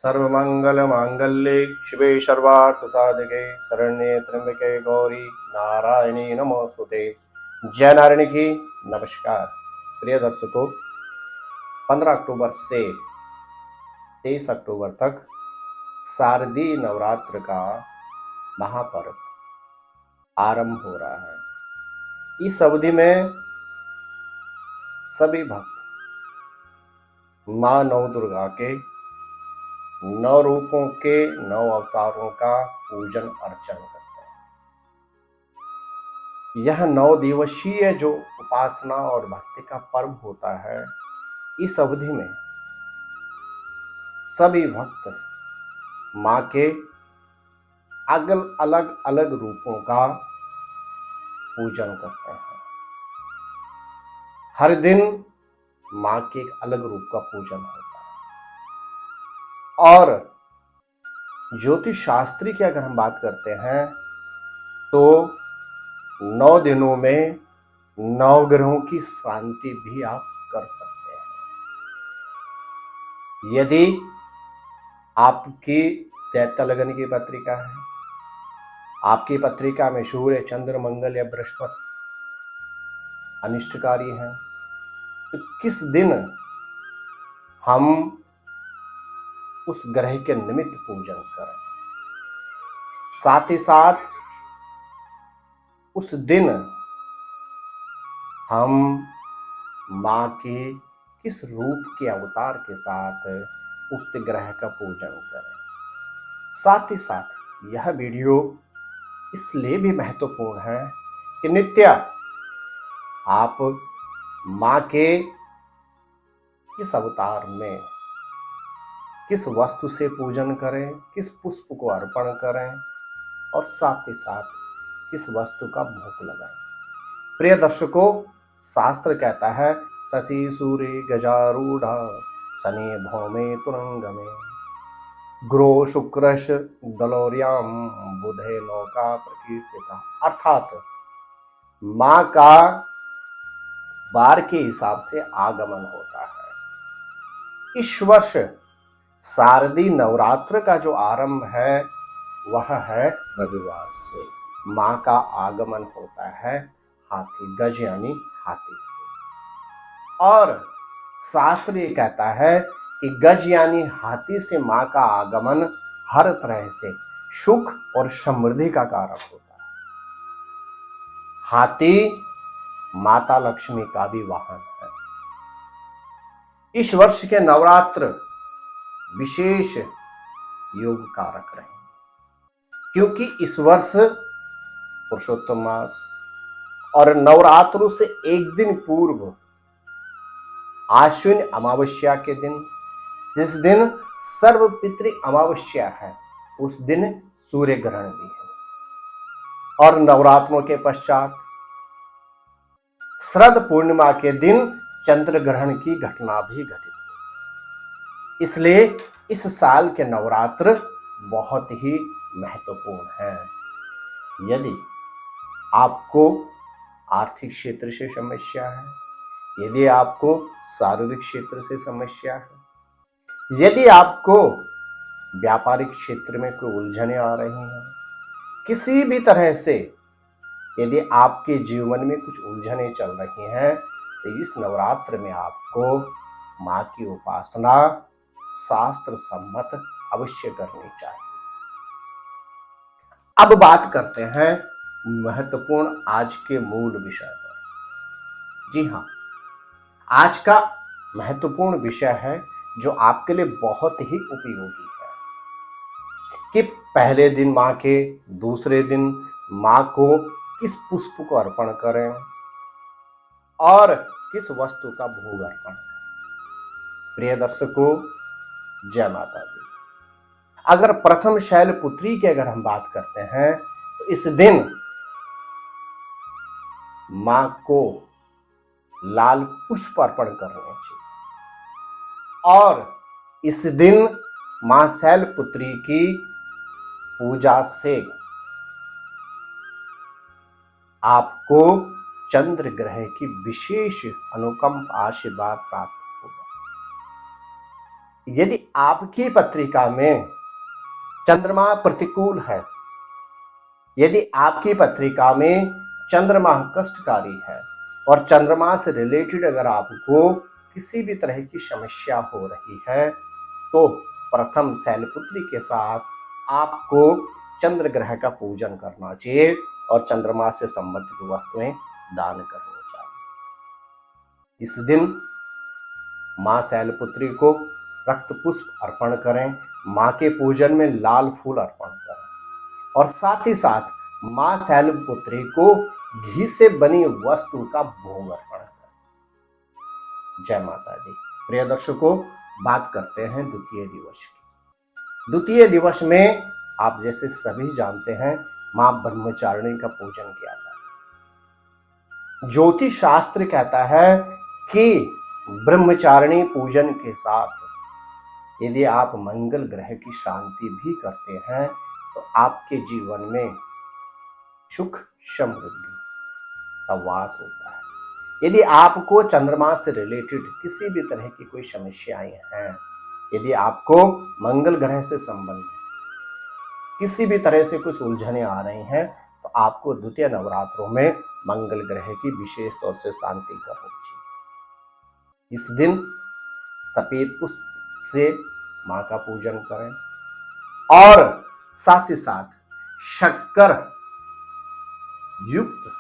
सर्वमंगल मांगल्ये शिवे सर्वार्थ साधके शरण्ये त्र्यंबके गौरी नारायणी नमोस्तुते। जय नारायणी की नमस्कार। प्रिय दर्शकों, 15 अक्टूबर से 23 अक्टूबर तक शारदीय नवरात्र का महापर्व आरंभ हो रहा है। इस अवधि में सभी भक्त मां नौ दुर्गा के 9 रूपों के 9 अवतारों का पूजन अर्चन करते हैं। यह 9 दिवसीय जो उपासना और भक्ति का पर्व होता है, इस अवधि में सभी भक्त मां के अलग अलग रूपों का पूजन करते हैं। हर दिन मां के एक अलग रूप का पूजन होता है। और ज्योतिष शास्त्री की अगर हम बात करते हैं तो 9 दिनों में 9 ग्रहों की शांति भी आप कर सकते हैं। यदि आपकी दैत्य लगन की पत्रिका है, आपकी पत्रिका में सूर्य, चंद्र, मंगल या बृहस्पति अनिष्टकारी हैं, तो किस दिन हम उस ग्रह के निमित्त पूजन करें। साथ ही साथ उस दिन हम मां के किस रूप के अवतार के साथ उक्त ग्रह का पूजन करें। साथ ही साथ यह वीडियो इसलिए भी महत्वपूर्ण है कि नित्य आप मां के किस अवतार में किस वस्तु से पूजन करें, किस पुष्प को अर्पण करें और साथ ही साथ किस वस्तु का भोग लगाएं। प्रिय दर्शकों, शास्त्र कहता है शशि सूर्य गजारूढ़ शनि भौमे तुरंगमे गुरो शुक्रश दलोर्याम बुधे नौका प्रकीर्तिता। अर्थात मां का वार के हिसाब से आगमन होता है। इस वर्ष शारदीय नवरात्र का जो आरंभ है वह है रविवार से। मां का आगमन होता है हाथी, गज यानी हाथी से। और शास्त्र ये कहता है कि गज यानी हाथी से मां का आगमन हर तरह से सुख और समृद्धि का कारक होता है। हाथी माता लक्ष्मी का भी वाहन है। इस वर्ष के नवरात्र विशेष योग कारक रहेंगे, क्योंकि इस वर्ष पुरुषोत्तम मास और नवरात्रों से एक दिन पूर्व आश्विन अमावस्या के दिन, जिस दिन सर्वपितृ अमावस्या है, उस दिन सूर्य ग्रहण भी है। और नवरात्रों के पश्चात शरद पूर्णिमा के दिन चंद्र ग्रहण की घटना भी घटित हुई। इसलिए इस साल के नवरात्र बहुत ही महत्वपूर्ण है। यदि आपको आर्थिक क्षेत्र से समस्या है, यदि आपको शारीरिक क्षेत्र से समस्या है, यदि आपको व्यापारिक क्षेत्र में कोई उलझने आ रही हैं, किसी भी तरह से यदि आपके जीवन में कुछ उलझने चल रही हैं, तो इस नवरात्र में आपको मां की उपासना शास्त्र सम्मत अवश्य करनी चाहिए। अब बात करते हैं महत्वपूर्ण आज के मूल विषय पर। जी हां, आज का महत्वपूर्ण विषय है जो आपके लिए बहुत ही उपयोगी है कि पहले दिन मां के, दूसरे दिन मां को किस पुष्प को अर्पण करें और किस वस्तु का भोग अर्पण करें। प्रिय दर्शकों, जय माता दी। अगर प्रथम शैलपुत्री की अगर हम बात करते हैं तो इस दिन मां को लाल पुष्प अर्पण करने चाहिए। और इस दिन मां शैलपुत्री की पूजा से आपको चंद्र ग्रह की विशेष अनुकंप आशीर्वाद प्राप्त होगा। यदि आपकी पत्रिका में चंद्रमा प्रतिकूल है, यदि आपकी पत्रिका में चंद्रमा कष्टकारी है और चंद्रमा से रिलेटेड अगर आपको किसी भी तरह की समस्या हो रही है, तो प्रथम शैलपुत्री के साथ आपको चंद्र ग्रह का पूजन करना चाहिए और चंद्रमा से संबंधित वस्तुएं दान करनी चाहिए। इस दिन मां शैलपुत्री को रक्त पुष्प अर्पण करें, मां के पूजन में लाल फूल अर्पण करें और साथ ही साथ मां शैलपुत्री को घी से बनी वस्तु का भोग अर्पण करें। जय माता दी। प्रिय दर्शकों, बात करते हैं द्वितीय दिवस की। द्वितीय दिवस में आप जैसे सभी जानते हैं मां ब्रह्मचारिणी का पूजन किया जाता है। ज्योतिष शास्त्र कहता है कि ब्रह्मचारिणी पूजन के साथ यदि आप मंगल ग्रह की शांति भी करते हैं तो आपके जीवन में सुख समृद्धि का वास होता है। यदि आपको चंद्रमा से रिलेटेड किसी भी तरह की कोई समस्याएं हैं, यदि आपको मंगल ग्रह से संबंधित किसी भी तरह से कुछ उलझने आ रही हैं, तो आपको द्वितीय नवरात्रों में मंगल ग्रह की विशेष तौर से शांति करनी चाहिए। इस दिन सफेद पुष्प से मां का पूजन करें और साथ ही साथ शक्कर युक्त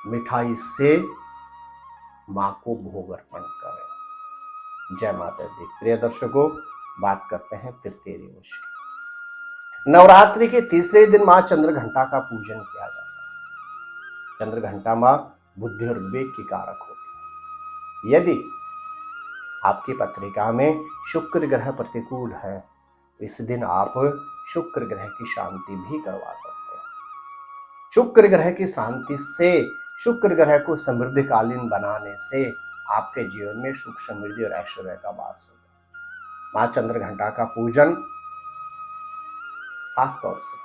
मिठाई से मां को भोग अर्पण करें। जय माता दी। प्रिय दर्शकों, बात करते हैं तृतीय दिवस की। नवरात्रि के तीसरे दिन मां चंद्रघंटा का पूजन किया जाता है। चंद्रघंटा मां बुद्धि और विवेक की कारक होती है। यदि आपकी पत्रिका में शुक्र ग्रह प्रतिकूल है, इस दिन आप शुक्र ग्रह की शांति भी करवा सकते हैं। शुक्र ग्रह की शांति से, शुक्र ग्रह को समृद्धिकालीन बनाने से आपके जीवन में सुख समृद्धि और ऐश्वर्य का वास होगा। मां चंद्रघंटा का पूजन खासतौर से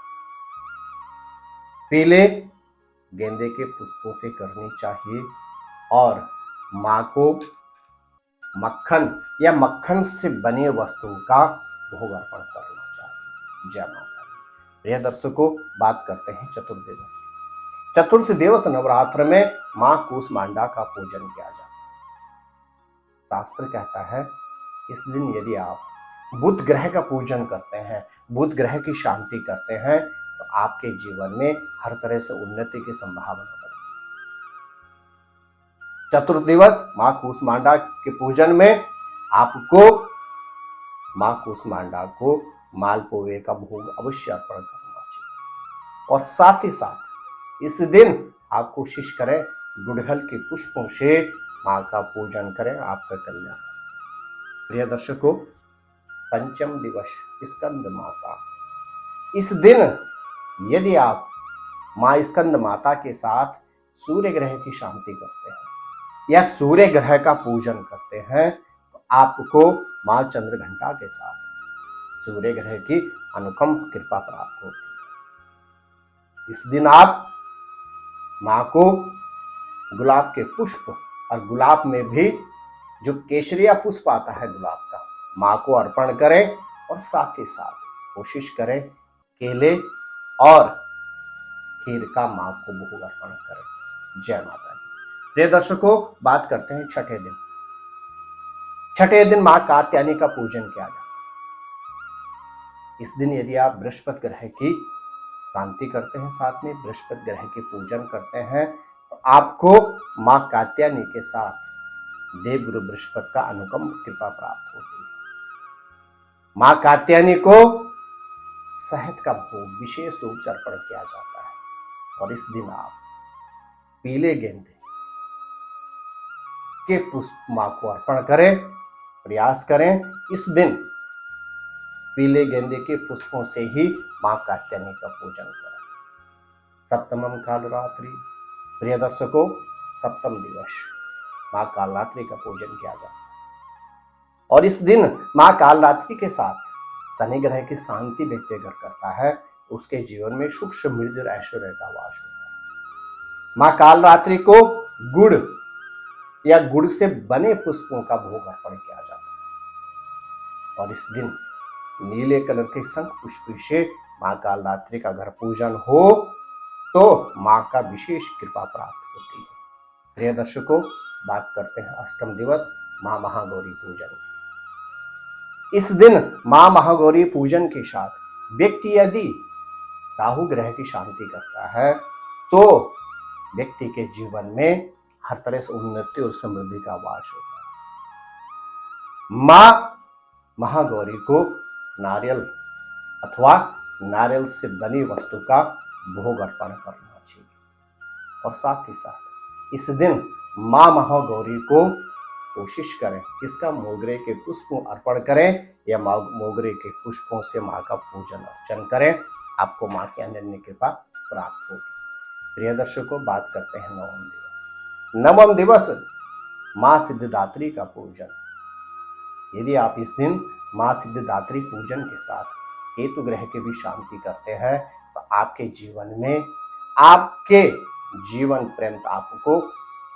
पीले गेंदे के पुष्पों से करनी चाहिए और मां को मक्खन या मक्खन से बने वस्तुओं का भोग अर्पण करना चाहिए। जय माता दी। प्रिय दर्शकों, बात करते हैं चतुर्थ दिवस की। चतुर्थ दिवस नवरात्र में मां कूष्मांडा का पूजन किया जाता है। शास्त्र कहता है इस दिन यदि आप बुध ग्रह का पूजन करते हैं, बुध ग्रह की शांति करते हैं, तो आपके जीवन में हर तरह से उन्नति की संभावना बढ़ती है। चतुर्थ दिवस मां कूष्मांडा के पूजन में आपको मां कूष्मांडा को मालपुए का भोग अवश्य अर्पण करना चाहिए और साथ ही साथ इस दिन आप कोशिश करें गुड़हल के पुष्पों से मां का पूजन करें, आपका कल्याण। प्रिय दर्शकों, पंचम दिवस स्कंद माता। इस दिन यदि आप मां स्कंद माता के साथ सूर्य ग्रह की शांति करते हैं या सूर्य ग्रह का पूजन करते हैं, तो आपको मां चंद्रघंटा के साथ सूर्य ग्रह की अनुकंप कृपा प्राप्त होती है। इस दिन आप मां को गुलाब के पुष्प और गुलाब में भी जो केसरिया पुष्प आता है गुलाब का, मां को अर्पण करें और साथ ही साथ कोशिश करें केले और खीर का मां को भोग अर्पण करें। जय माता दी। प्रिय दर्शकों, बात करते हैं छठे दिन। छठे दिन मां कात्यायनी का पूजन किया जाता है। इस दिन यदि आप बृहस्पति ग्रह की शांति करते हैं, साथ में बृहस्पति ग्रह के पूजन करते हैं, तो आपको मां कात्यायनी के साथ देवगुरु बृहस्पति का अनुकंप कृपा प्राप्त होती है। मां कात्यायनी को शहद का भोग विशेष रूप से अर्पण किया जाता है और इस दिन आप पीले गेंदे के पुष्प मां को अर्पण करें। प्रयास करें इस दिन पीले गेंदे के पुष्पों से ही मां कात्यायनी का पूजन करें। सप्तमम कालरात्रि। प्रिय दर्शकों, सप्तम दिवस मां कालरात्रि का पूजन किया जाता है और इस दिन मां कालरात्रि के साथ शनि ग्रह की शांति व्यक्ति अगर करता है, तो उसके जीवन में सुख समृद्धि और ऐश्वर्य का वास होता है। मां कालरात्रि को गुड़ या गुड़ से बने पुष्पों का भोग अर्पण किया जाता है। और इस दिन नीले कलर के शंख पुष्प से माँ कालरात्रि का घर पूजन हो तो माँ का विशेष कृपा प्राप्त होती है। प्रिय दर्शकों, बात करते हैं अष्टम दिवस माँ महागौरी पूजन की। इस दिन माँ महागौरी पूजन के साथ व्यक्ति यदि राहु ग्रह की शांति करता है तो व्यक्ति के जीवन में हर तरह से उन्नति और समृद्धि का वास होता है। माँ महागौरी को नारियल अथवा नारियल से बनी वस्तु का भोग अर्पण करना चाहिए और साथ ही साथ इस दिन माँ महागौरी को कोशिश करें किसका मोगरे के पुष्पों अर्पण करें या मोगरे के पुष्पों से माँ का पूजन अर्चन करें, आपको माँ की अनन्य कृपा प्राप्त होगी। प्रिय दर्शकों, बात करते हैं नवम दिवस। नवम दिवस माँ सिद्धिदात्री का पूजन। यदि आप इस दिन माँ सिद्धिदात्री पूजन के साथ केतु ग्रह की भी शांति करते हैं तो आपके जीवन पर्यंत आपको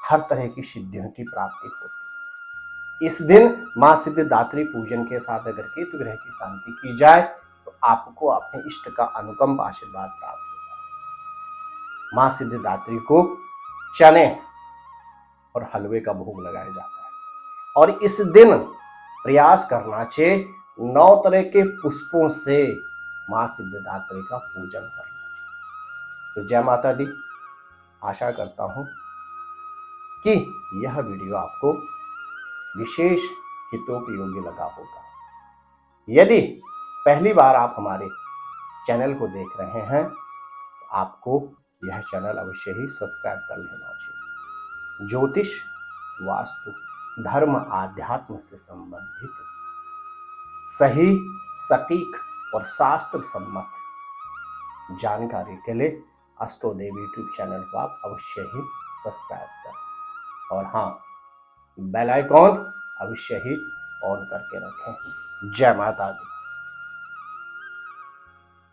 हर तरह की सिद्धियों की प्राप्ति होती है। इस दिन माँ सिद्धिदात्री पूजन के साथ अगर केतु ग्रह की शांति की जाए तो आपको अपने इष्ट का अनुकंप आशीर्वाद प्राप्त होता है। माँ सिद्धिदात्री को चने और हलवे का भोग लगाया जाता है और इस दिन प्रयास करना चाहिए 9 तरह के पुष्पों से माँ सिद्धिदात्री का पूजन करना चाहिए। तो जय माता दी। आशा करता हूं कि यह वीडियो आपको विशेष हितोपयोगी लगा होगा। यदि पहली बार आप हमारे चैनल को देख रहे हैं तो आपको यह चैनल अवश्य ही सब्सक्राइब कर लेना चाहिए। ज्योतिष, वास्तु, धर्म, आध्यात्म से संबंधित सही, सटीक और शास्त्र सम्मत जानकारी के लिए अष्टोदेव यूट्यूब चैनल को आप अवश्य ही सब्सक्राइब करें और हाँ, बेल आइकॉन अवश्य ही ऑन करके रखें। जय माता दी।